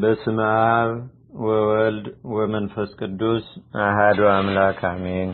በስመ አብ ወወልድ ወመንፈስ ቅዱስ አሐዱ አምላክ አሜን።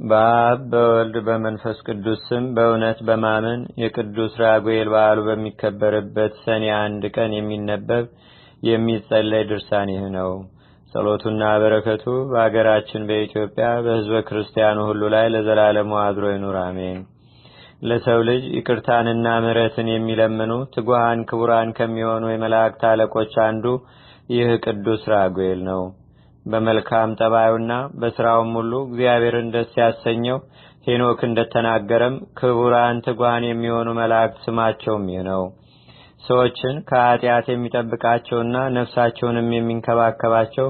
በአብ በወልድ በመንፈስ ቅዱስ ስም በእውነት በማመን የቅዱስ ራጉኤል በዓሉ በሚከበርበት ሰኔ 1 ቀን የሚነበብ የሚጸለይ ድርሳን ይህ ነው። ጸሎቱና በረከቱ በአገራችን በኢትዮጵያ በሕዝበ ክርስቲያኑ ሁሉ ላይ ለዘላለሙ አድሮ ይኑር አሜን። ለሰው ልጅ ይቅርታንና ምሕረትን የሚለምኑ ትጉሃን ክቡራን ከሚሆኑ የመላእክት አለቆች አንዱ ይህ ቅዱስ ራጉኤል ነው። በመልካም ጠባዩና በስራውም ሁሉ እግዚአብሔርን ደስ ያሰኘው ሄኖክ እንደተናገረም ክቡራን ትጉሃን የሚሆኑ መላእክት ስማቸውም ይህ ነው። ሰዎችን ከኃጢአት የሚጠብቃቸውና ነፍሳቸውንም የሚንከባከባቸው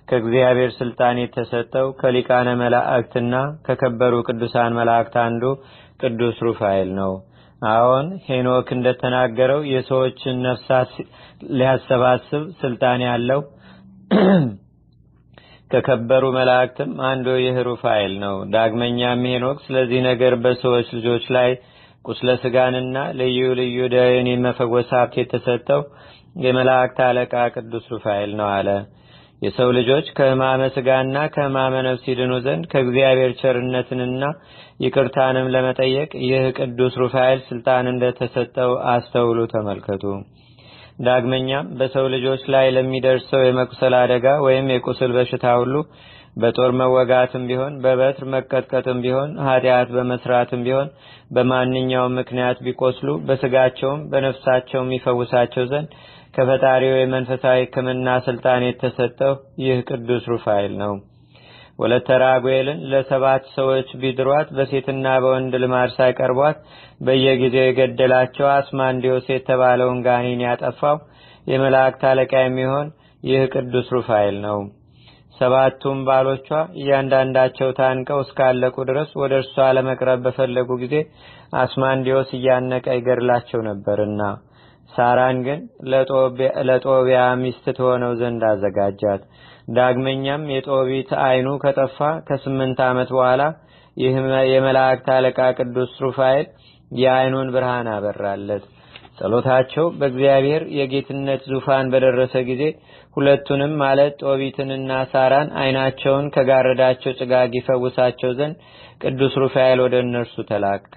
ከእግዚአብሔር ስልጣን የተሰጠው ከሊቃነ መላእክትና ከከበሩ ቅዱሳን መላእክት አንዱ ቅዱስ ሩፋኤል ነው። አሁን ሄኖክ እንደተናገረው የሰዎችን ነፍሳት ሊያሰባስብ ስልጣን ያለው ከከበሩ መላእክትም አንዱ ይህ ሩፋኤል ነው። ዳግመኛም ሄኖክ ስለዚህ ነገር በሰዎች ልጆች ላይ ቁስለ ስጋንና ልዩ ልዩ ደዌን የመፈወስ ሀብት የተሰጠው የመላእክት አለቃ ቅዱስ ሩፋኤል ነው አለ። የሰው ልጆች ከሕማመ ስጋና ከሕማመ ነፍስ ይድኑ ዘንድ ከእግዚአብሔር ቸርነትንና ይቅርታንም ለመጠየቅ ይህ ቅዱስ ሩፋኤል ስልጣን እንደተሰጠው አስተውሉ ተመልከቱ። ዳግመኛም በሰው ልጆች ላይ ለሚደርሰው የመቁሰል አደጋ ወይም የቁስል በሽታ ሁሉ በጦር መወጋትም ቢሆን በበትር መቀጥቀጥም ቢሆን ኃጢአት በመስራትም ቢሆን በማንኛውም ምክንያት ቢቆስሉ በስጋቸውም በነፍሳቸውም ይፈውሳቸው ዘንድ ከፈጣሪው የመንፈሳዊ ሕክምና ስልጣን የተሰጠው ይህ ቅዱስ ሩፋኤል ነው። ወለተ ራጉኤልን ለ7 ሰዎች ቢድሯት በሴትና በወንድ ልማድ ሳይቀርቧት በየጊዜው የገደላቸው አስማንዲዮስ የተባለውን ጋኔን ያጠፋው የመላእክት አለቃ የሚሆን ይህ ቅዱስ ሩፋኤል ነው። 7ቱም ባሎቿ እያንዳንዳቸው ታንቀው እስካለቁ ድረስ ወደ እርሷ ለመቅረብ በፈለጉ ጊዜ አስማንዲዮስ እያነቀ ይገድላቸው ነበርና ሳራን ግን ለጦቢያ ሚስት ትሆነው ዘንድ አዘጋጃት። ዳግመኛም የጦቢት አይኑ ከጠፋ ከ8 ዓመት በኋላ ይህ የመላእክት አለቃ ቅዱስ ሩፋኤል የአይኑን ብርሃን አበራለት። ጸሎታቸው በእግዚአብሔር የጌትነት ዙፋን በደረሰ ጊዜ ሁለቱንም ማለት ጦቢትንና ሳራን አይናቸውን ከጋረዳቸው ጭጋግ ይፈውሳቸው ዘንድ ቅዱስ ሩፋኤል ወደ እነርሱ ተላከ።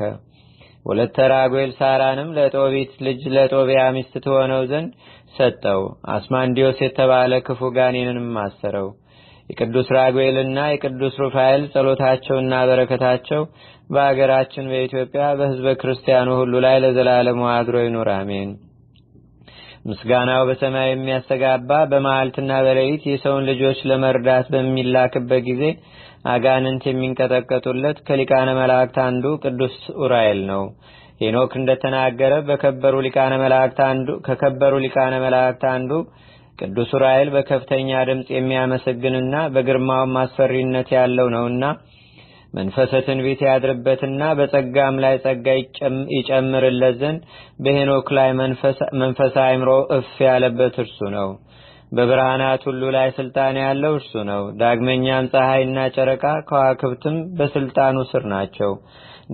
ወለተ ራጉኤል ሳራንም ለጦቢት ልጅ ለጦቢያ ሚስት ትሆነው ዘንድ ሰጠው። አስማንዲዮስ የተባለ ክፉ ጋኔንንም አሰረው። የቅዱስ ራጉኤልና የቅዱስ ሩፋኤል ጸሎታቸውና በረከታቸው በአገራችን በኢትዮጵያ በሕዝበ ክርስቲያኑ ሁሉ ላይ ለዘላለሙ አድሮ ይኑር አሜን። ምስጋናው በሰማይ የሚያስተጋባ በመዓልትና በሌሊት የሰውን ልጆች ለመርዳት በሚላክበት ጊዜ አጋንንት የሚንቀጠቀጡለት ከሊቃነ መላእክት አንዱ ቅዱስ ኡራኤል ነው። ሄኖክ እንደተናገረ ከከበሩ ሊቃነ መላእክት አንዱ ቅዱስ ኡራኤል በከፍተኛ ድምጽ የሚያመሰግንና በግርማው ማስፈሪነት ያለው ነውና መንፈሰ ትንቢት ያድርበትና በጸጋም ላይ ጸጋ ይጨምርለት ዘንድ በሄኖክ ላይ መንፈስ አእምሮ እፍ ያለበት እርሱ ነው። በብርሃናት ሁሉ ላይ ስልጣን ያለው እርሱ ነው። ዳግመኛም ፀሐይና ጨረቃ ከዋክብትም በስልጣኑ ስር ናቸው።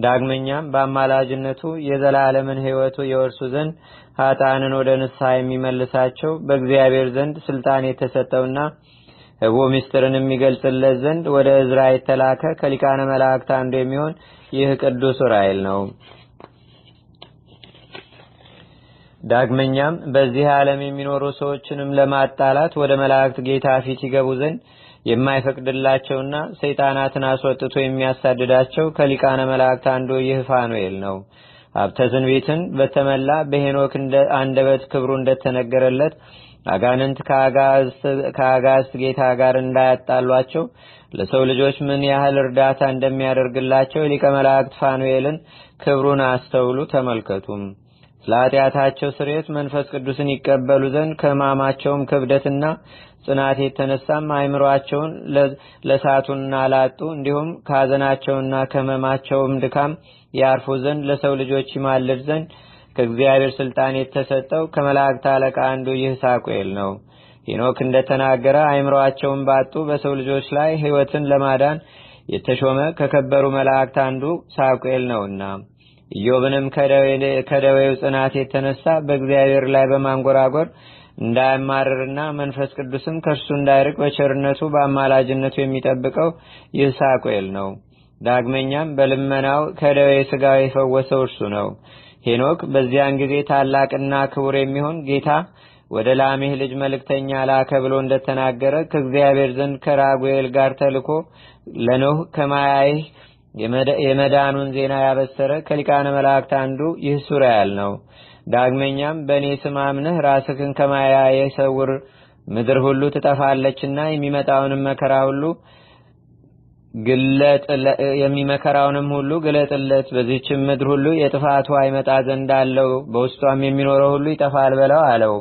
ዳግመኛም በአማላጅነቱ የዘላለምን ሕይወቱ የወርሱ ዘንድ ኃጥአንን ወደ ንስሐ የሚመልሳቸው በእግዚአብሔር ዘንድ ስልጣን የተሰጠውና ሕቡ ምስጢርን የሚገልጽለት ዘንድ ወደ ዕዝራ የተላከ ከሊቃነ መላእክት አንዱ የሚሆን ይህ ቅዱስ ኡራኤል ነው። ዳግመኛም በዚህ ዓለም የሚኖሩ ሰዎችንም ለማጣላት ወደ መላእክት ጌታ ፊት ይገቡ ዘንድ የማይፈቅድላቸውና ሰይጣናትን አስወጥቶ የሚያሳድዳቸው ከሊቃነ መላእክት አንዱ ይህ ፋኑኤል ነው። ሀብተ ትንቢትን በተመላ በሄኖክ አንደበት ክብሩ እንደተነገረለት አጋንንት ከአጋዕዝት ጌታ ጋር እንዳያጣሏቸው ለሰው ልጆች ምን ያህል እርዳታ እንደሚያደርግላቸው ሊቀ መላእክት ፋኑኤልን ክብሩን አስተውሉ ተመልከቱም። ስለ ኃጢአታቸው ስርየት መንፈስ ቅዱስን ይቀበሉ ዘንድ ከሕማማቸውም ክብደትና ጽናት የተነሳም አእምሮአቸውን ለሳቱና ላጡ እንዲሁም ከሐዘናቸውና ከሕመማቸውም ድካም ያርፉ ዘንድ ለሰው ልጆች ይማልድ ዘንድ ከእግዚአብሔር ስልጣን የተሰጠው ከመላእክት አለቃ አንዱ ይህ ሳቁኤል ነው። ሄኖክ እንደተናገረ አእምሮአቸውን ባጡ በሰው ልጆች ላይ ሕይወትን ለማዳን የተሾመ ከከበሩ መላእክት አንዱ ሳቁኤል ነውና ኢዮብንም ከደዌው ጽናት የተነሳ በእግዚአብሔር ላይ በማንጎራጎር እንዳያማርርና መንፈስ ቅዱስም ከእርሱ እንዳይርቅ በቸርነቱ በአማላጅነቱ የሚጠብቀው ይህ ሳቁኤል ነው። ዳግመኛም በልመናው ከደዌ ሥጋው የፈወሰው እርሱ ነው። ሄኖክ በዚያን ጊዜ ታላቅና ክቡር የሚሆን ጌታ ወደ ላሜህ ልጅ መልእክተኛ ላከ ብሎ እንደተናገረ ከእግዚአብሔር ዘንድ ከራጉኤል ጋር ተልኮ ለኖህ ከማያይህ የመዳኑን ዜና ያበሰረ ከሊቃነ መላእክት አንዱ ይህ ሱራኤል ነው። ዳግመኛም በእኔ ስም አምነህ ራስህን ከማያይህ ሰውር፣ ምድር ሁሉ ትጠፋለችና የሚመከራውንም ሁሉ ግለጥለት። በዚህችም ምድር ሁሉ የጥፋቱ አይመጣ ዘንድ አለው፣ በውስጧም የሚኖረው ሁሉ ይጠፋል በለው አለው።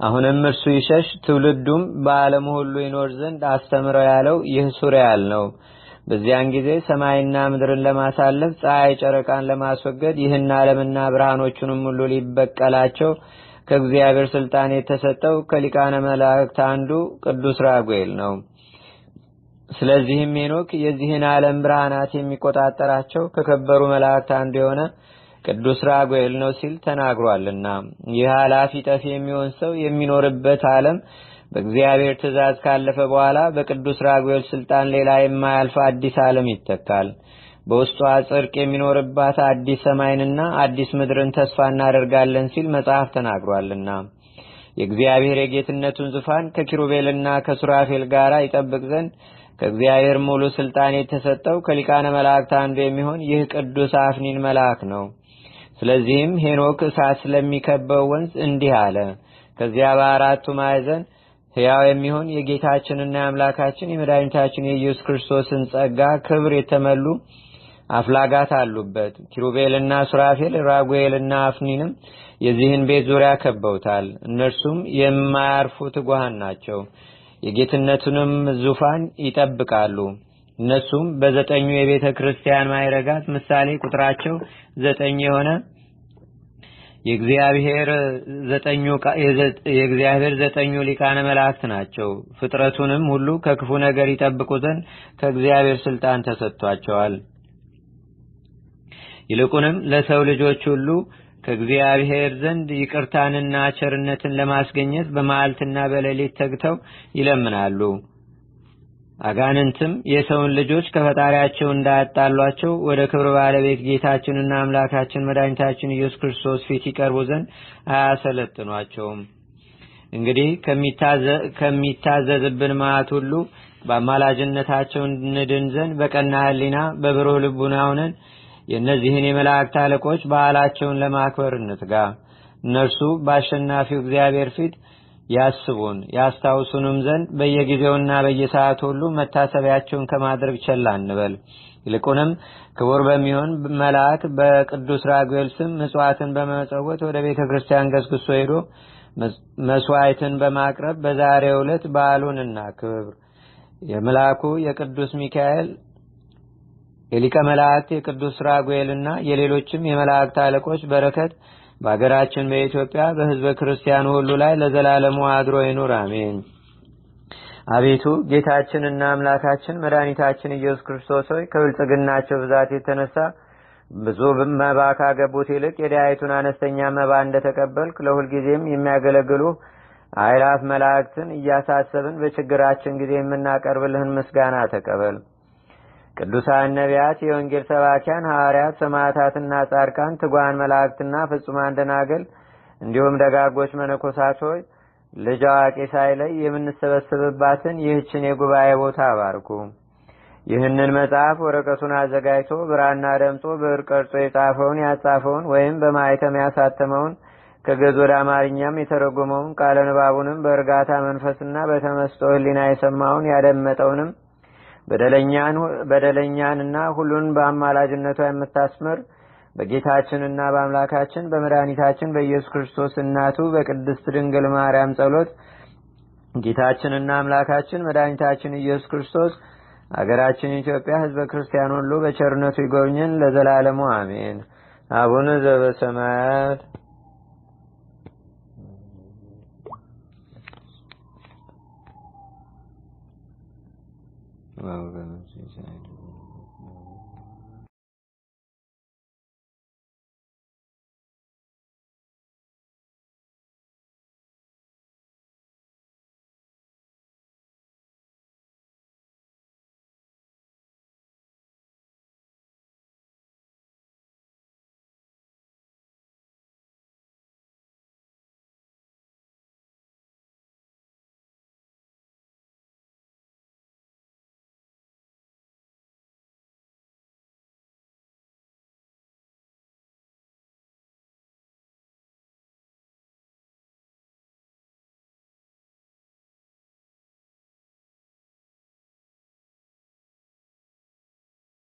አሁንም እርሱ ይሸሽ፣ ትውልዱም በዓለሙ ሁሉ ይኖር ዘንድ አስተምረው ያለው ይህ ሱራኤል ነው። በዚያን ጊዜ ሰማይና ምድርን ለማሳለፍ ፀሐይ ጨረቃን ለማስወገድ ይህን ዓለምና ብርሃኖቹንም ሁሉ ሊበቀላቸው ከእግዚአብሔር ስልጣን የተሰጠው ከሊቃነ መላእክት አንዱ ቅዱስ ራጉኤል ነው። ስለዚህም ሄኖክ የዚህን ዓለም ብርሃናት የሚቆጣጠራቸው ከከበሩ መላእክት አንዱ የሆነ ቅዱስ ራጉኤል ነው ሲል ተናግሯልና ይህ ኃላፊ ጠፊ የሚሆን ሰው የሚኖርበት ዓለም በእግዚአብሔር ትእዛዝ ካለፈ በኋላ በቅዱስ ራጉኤል ስልጣን ሌላ የማያልፍ አዲስ ዓለም ይተካል። በውስጧ ጽድቅ የሚኖርባት አዲስ ሰማይንና አዲስ ምድርን ተስፋ እናደርጋለን ሲል መጽሐፍ ተናግሯልና የእግዚአብሔር የጌትነቱን ዙፋን ከኪሩቤልና ከሱራፌል ጋር ይጠብቅ ዘንድ ከእግዚአብሔር ሙሉ ስልጣን የተሰጠው ከሊቃነ መላእክት አንዱ የሚሆን ይህ ቅዱስ አፍኒን መልአክ ነው። ስለዚህም ሄኖክ እሳት ስለሚከበው ወንዝ እንዲህ አለ። ከዚያ በአራቱ ማዕዘን ሕያው የሚሆን የጌታችንና የአምላካችን የመድኃኒታችን የኢየሱስ ክርስቶስን ጸጋ ክብር የተመሉ አፍላጋት አሉበት። ኪሩቤልና ሱራፌል ራጉኤልና አፍኒንም የዚህን ቤት ዙሪያ ከበውታል። እነርሱም የማያርፉ ትጉሃን ናቸው፣ የጌትነቱንም ዙፋን ይጠብቃሉ። እነሱም በዘጠኙ የቤተ ክርስቲያን ማዕረጋት ምሳሌ ቁጥራቸው 9 የሆነ የእግዚአብሔር 9 ሊቃነ መላእክት ናቸው። ፍጥረቱንም ሁሉ ከክፉ ነገር ይጠብቁ ዘንድ ከእግዚአብሔር ስልጣን ተሰጥቷቸዋል። ይልቁንም ለሰው ልጆች ሁሉ ከእግዚአብሔር ዘንድ ይቅርታንና ቸርነትን ለማስገኘት በመዓልትና በሌሊት ተግተው ይለምናሉ። አጋንንትም የሰውን ልጆች ከፈጣሪያቸው እንዳያጣሏቸው ወደ ክብር ባለቤት ጌታችንና አምላካችን መድኃኒታችን ኢየሱስ ክርስቶስ ፊት ይቀርቡ ዘንድ አያሰለጥኗቸውም። እንግዲህ ከሚታዘዝብን መዓት ሁሉ በአማላጅነታቸው እንድን ዘንድ በቀና ሕሊና በብሩህ ልቡና ሆነን የእነዚህን የመላእክት አለቆች በዓላቸውን ለማክበር እንትጋ። እነርሱ በአሸናፊው እግዚአብሔር ፊት ያስቡን ያስታውሱንም ዘንድ በየጊዜውና በየሰዓቱ ሁሉ መታሰቢያቸውን ከማድረግ ቸል አንበል። ይልቁንም ክቡር በሚሆን መልአክ በቅዱስ ራጉኤል ስም ምጽዋትን በመመጸወት ወደ ቤተ ክርስቲያን ገስግሶ ሄዶ መስዋዕትን በማቅረብ በዛሬው ዕለት በዓሉን እናክብር። የመልአኩ የቅዱስ ሚካኤል የሊቀ መላእክት የቅዱስ ራጉኤልና የሌሎችም የመላእክት አለቆች በረከት በአገራችን በኢትዮጵያ በሕዝበ ክርስቲያኑ ሁሉ ላይ ለዘላለሙ አድሮ ይኑር፣ አሜን። አቤቱ ጌታችንና አምላካችን መድኃኒታችን ኢየሱስ ክርስቶስ ሆይ ከብልጽግናቸው ብዛት የተነሳ ብዙ መባ ካገቡት ይልቅ የድሃይቱን አነስተኛ መባ እንደተቀበልክ ለሁልጊዜም የሚያገለግሉ አእላፍ መላእክትን እያሳሰብን በችግራችን ጊዜ የምናቀርብልህን ምስጋና ተቀበል። ቅዱሳን ነቢያት፣ የወንጌል ሰባኪያን ሐዋርያት፣ ሰማዕታትና ጻድቃን፣ ትጉሃን መላእክትና ፍጹማን ደናግል እንዲሁም ደጋጎች መነኮሳት ሆይ ልጅ አዋቂ ሳይለይ የምንሰበስብባትን ይህችን የጉባኤ ቦታ አባርኩ። ይህንን መጽሐፍ ወረቀቱን አዘጋጅቶ ብራና ደምጦ ብዕር ቀርጾ የጻፈውን ያጻፈውን ወይም በማኅተም ያሳተመውን ከግዕዝ ወደ አማርኛም የተረጎመውን ቃለ ንባቡንም በእርጋታ መንፈስና በተመስጦ ሕሊና የሰማውን ያደመጠውንም በደለኛንና ሁሉን በአማላጅነቷ የምታስምር በጌታችንና በአምላካችን በመድኃኒታችን በኢየሱስ ክርስቶስ እናቱ በቅድስት ድንግል ማርያም ጸሎት ጌታችንና አምላካችን መድኃኒታችን ኢየሱስ ክርስቶስ አገራችን ኢትዮጵያ ሕዝበ ክርስቲያን ሁሉ በቸርነቱ ይጎብኘን ለዘላለሙ አሜን። አቡነ ዘበሰማያት